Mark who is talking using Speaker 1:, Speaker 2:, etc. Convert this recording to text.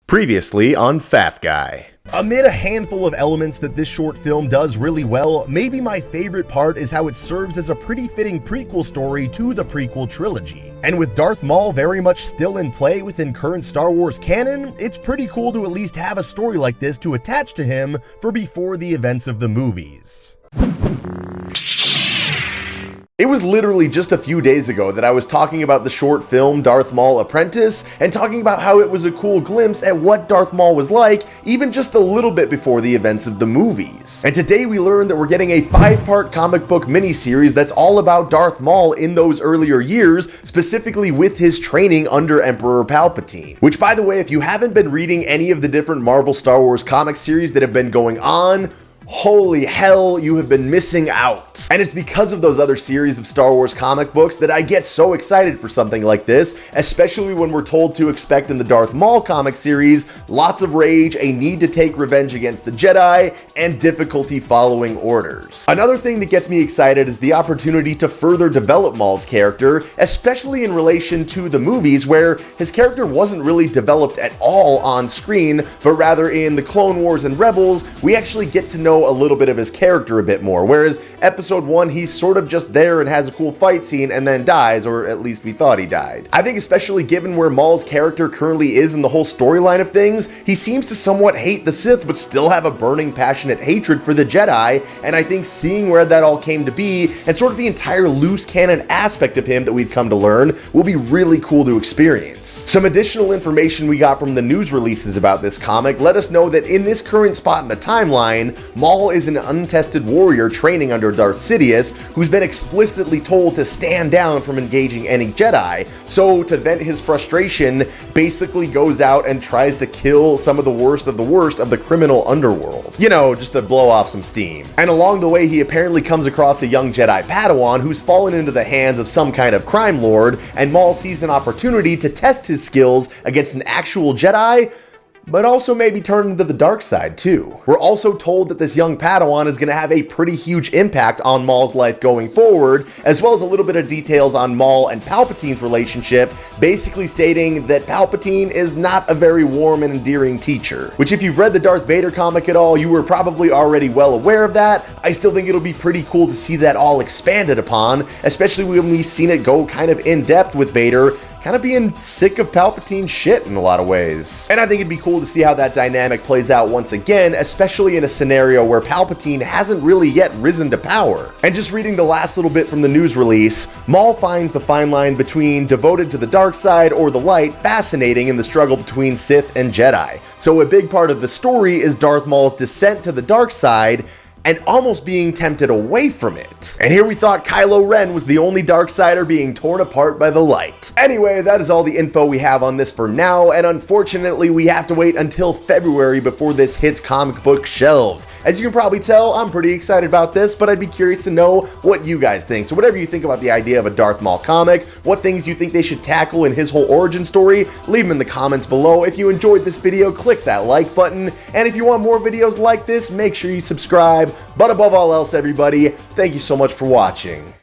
Speaker 1: Previously on Faf Guy.
Speaker 2: Amid a handful of elements that this short film does really well, maybe my favorite part is how it serves as a pretty fitting prequel story to the prequel trilogy. And with Darth Maul very much still in play within current Star Wars canon, it's pretty cool to at least have a story like this to attach to him for before the events of the movies.
Speaker 1: It was literally just a few days ago that I was talking about the short film Darth Maul Apprentice and talking about how it was a cool glimpse at what Darth Maul was like even just a little bit before the events of the movies. And today we learned that we're getting a 5-part comic book miniseries that's all about Darth Maul in those earlier years, specifically with his training under Emperor Palpatine. Which, by the way, if you haven't been reading any of the different Marvel Star Wars comic series that have been going on, holy hell, you have been missing out. And it's because of those other series of Star Wars comic books that I get so excited for something like this, especially when we're told to expect in the Darth Maul comic series lots of rage, a need to take revenge against the Jedi, and difficulty following orders. Another thing that gets me excited is the opportunity to further develop Maul's character, especially in relation to the movies where his character wasn't really developed at all on screen, but rather in the Clone Wars and Rebels, we actually get to know a little bit of his character a bit more, whereas episode 1 he's sort of just there and has a cool fight scene and then dies, or at least we thought he died. I think especially given where Maul's character currently is in the whole storyline of things, he seems to somewhat hate the Sith but still have a burning passionate hatred for the Jedi, and I think seeing where that all came to be and sort of the entire loose canon aspect of him that we've come to learn will be really cool to experience. Some additional information we got from the news releases about this comic let us know that in this current spot in the timeline, Maul is an untested warrior training under Darth Sidious, who's been explicitly told to stand down from engaging any Jedi, so to vent his frustration, basically goes out and tries to kill some of the worst of the criminal underworld. You know, just to blow off some steam. And along the way, he apparently comes across a young Jedi Padawan who's fallen into the hands of some kind of crime lord, and Maul sees an opportunity to test his skills against an actual Jedi, but also maybe turn into the dark side too. We're also told that this young Padawan is going to have a pretty huge impact on Maul's life going forward, as well as a little bit of details on Maul and Palpatine's relationship, basically stating that Palpatine is not a very warm and endearing teacher. Which, if you've read the Darth Vader comic at all, you were probably already well aware of that. I still think it'll be pretty cool to see that all expanded upon, especially when we've seen it go kind of in depth with Vader, kind of being sick of Palpatine's shit in a lot of ways. And I think it'd be cool to see how that dynamic plays out once again, especially in a scenario where Palpatine hasn't really yet risen to power. And just reading the last little bit from the news release, Maul finds the fine line between devoted to the dark side or the light fascinating in the struggle between Sith and Jedi. So a big part of the story is Darth Maul's descent to the dark side and almost being tempted away from it. And here we thought Kylo Ren was the only Darksider being torn apart by the light. Anyway, that is all the info we have on this for now, and unfortunately we have to wait until February before this hits comic book shelves. As you can probably tell, I'm pretty excited about this, but I'd be curious to know what you guys think. So whatever you think about the idea of a Darth Maul comic, what things you think they should tackle in his whole origin story, leave them in the comments below. If you enjoyed this video, click that like button, and if you want more videos like this, make sure you subscribe. But above all else, everybody, thank you so much for watching.